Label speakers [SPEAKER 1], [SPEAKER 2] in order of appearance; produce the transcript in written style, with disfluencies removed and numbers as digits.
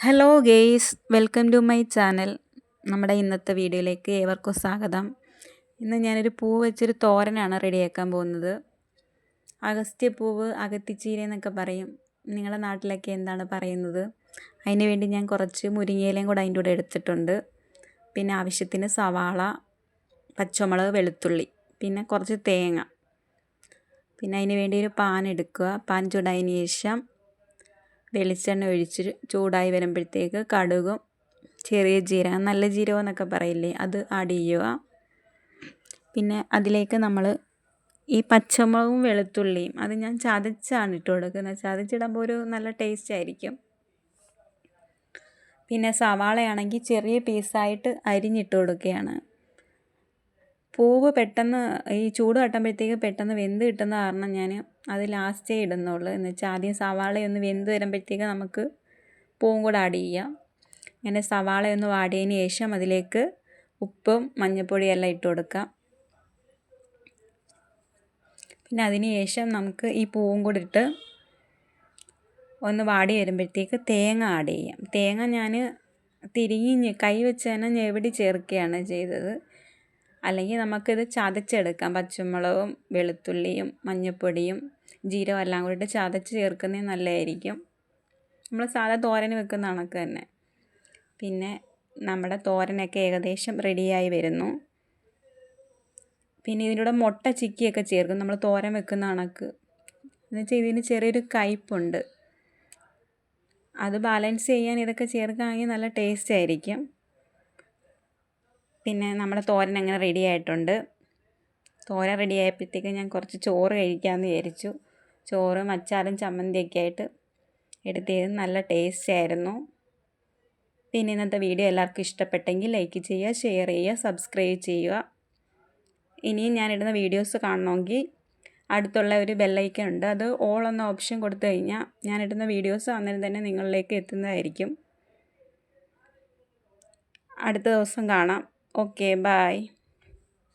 [SPEAKER 1] Hello guys, welcome to my channel. നമ്മുടെ ഇന്നത്തെ വീഡിയോയിലേക്ക് ഏവർക്കും സ്വാഗതം. ഇന്ന് ഞാനൊരു പൂവ് വെച്ചൊരു തോരനാണ് റെഡിയാക്കാൻ പോകുന്നത്. അഗസ്ത്യപ്പൂവ്, അകത്തിച്ചീര എന്നൊക്കെ പറയും. നിങ്ങളുടെ നാട്ടിലൊക്കെ എന്താണ് പറയുന്നത്? അതിന് വേണ്ടി ഞാൻ കുറച്ച് മുരിങ്ങയിലയും കൂടെ അതിൻ്റെ കൂടെ എടുത്തിട്ടുണ്ട്. പിന്നെ ആവശ്യത്തിന് സവാള, പച്ചമുളക്, വെളുത്തുള്ളി, പിന്നെ കുറച്ച് തേങ്ങ. പിന്നെ അതിന് വേണ്ടി ഒരു പാൻ എടുക്കുക. പാൻ ചൂടായതിന് ശേഷം വെളിച്ചെണ്ണ ഒഴിച്ച് ചൂടായി വരുമ്പോഴത്തേക്ക് കടുകും ചെറിയ ജീരകം, നല്ല ജീരകം എന്നൊക്കെ പറയില്ലേ, അത് ആഡ് ചെയ്യുക. പിന്നെ അതിലേക്ക് നമ്മൾ ഈ പച്ചമുളകും വെളുത്തുള്ളിയും അത് ഞാൻ ചതച്ചാണ് ഇട്ട് കൊടുക്കുന്നത്. ചതച്ചിടുമ്പോൾ ഒരു നല്ല ടേസ്റ്റ് ആയിരിക്കും. പിന്നെ സവാളയാണെങ്കിൽ ചെറിയ പീസായിട്ട് അരിഞ്ഞിട്ട് കൊടുക്കുകയാണ്. പൂവ് പെട്ടെന്ന് ഈ ചൂട് തട്ടുമ്പോഴത്തേക്ക് പെട്ടെന്ന് വെന്ത് കിട്ടുന്ന കാരണം ഞാൻ അത് ലാസ്റ്റേ ഇടുന്നുള്ളൂ. എന്ന് വെച്ചാൽ ആദ്യം സവാളയൊന്ന് വെന്ത് വരുമ്പോഴത്തേക്ക് നമുക്ക് പൂവും കൂടെ ആഡ് ചെയ്യാം. അങ്ങനെ സവാളയൊന്ന് വാടിയതിന് ശേഷം അതിലേക്ക് ഉപ്പും മഞ്ഞൾപ്പൊടിയും എല്ലാം ഇട്ട് കൊടുക്കാം. പിന്നെ അതിന് ശേഷം നമുക്ക് ഈ പൂവും കൂടെ ഇട്ട് ഒന്ന് വാടി വരുമ്പോഴത്തേക്ക് തേങ്ങ ആഡ് ചെയ്യാം. തേങ്ങ ഞാൻ തിരിഞ്ഞ് കൈ വെച്ച് തന്നെ ഞെവിടി ചേർക്കുകയാണ് ചെയ്തത്. അല്ലെങ്കിൽ നമുക്കിത് ചതച്ചെടുക്കാം. പച്ചമുളകും വെളുത്തുള്ളിയും മഞ്ഞൾപ്പൊടിയും ജീരകം എല്ലാം കൂടിയിട്ട് ചതച്ച് ചേർക്കുന്നത് നല്ലതായിരിക്കും. നമ്മൾ സാധാ തോരൻ വെക്കുന്ന കണക്ക് തന്നെ. പിന്നെ നമ്മുടെ തോരനൊക്കെ ഏകദേശം റെഡിയായി വരുന്നു. പിന്നെ ഇതിലൂടെ മുട്ട ചിക്കിയൊക്കെ ചേർക്കും നമ്മൾ തോരൻ വെക്കുന്ന കണക്ക്. എന്നുവെച്ചാൽ ഇതിന് ചെറിയൊരു കയ്പുണ്ട്. അത് ബാലൻസ് ചെയ്യാൻ ഇതൊക്കെ ചേർക്കുകയാണെങ്കിൽ നല്ല ടേസ്റ്റ് ആയിരിക്കും. പിന്നെ നമ്മുടെ തോരൻ അങ്ങനെ റെഡി ആയിട്ടുണ്ട്. തോരൻ റെഡി ആയപ്പോഴത്തേക്ക് ഞാൻ കുറച്ച് ചോറ് കഴിക്കാമെന്ന് വിചാരിച്ചു. ചോറും അച്ചാറും ചമ്മന്തിയൊക്കെ ആയിട്ട് എടുത്തത് നല്ല ടേസ്റ്റ് ആയിരുന്നു. പിന്നെ ഇന്നത്തെ വീഡിയോ എല്ലാവർക്കും ഇഷ്ടപ്പെട്ടെങ്കിൽ ലൈക്ക് ചെയ്യുക, ഷെയർ ചെയ്യുക, സബ്സ്ക്രൈബ് ചെയ്യുക. ഇനിയും ഞാനിടുന്ന വീഡിയോസ് കാണണമെങ്കിൽ അടുത്തുള്ള ഒരു ബെല്ലൈക്കൺ ഉണ്ട്, അത് ഓൾ എന്ന ഓപ്ഷൻ കൊടുത്തു കഴിഞ്ഞാൽ ഞാനിടുന്ന വീഡിയോസ് അന്നേരം തന്നെ നിങ്ങളിലേക്ക് എത്തുന്നതായിരിക്കും. അടുത്ത ദിവസം കാണാം. Okay, by.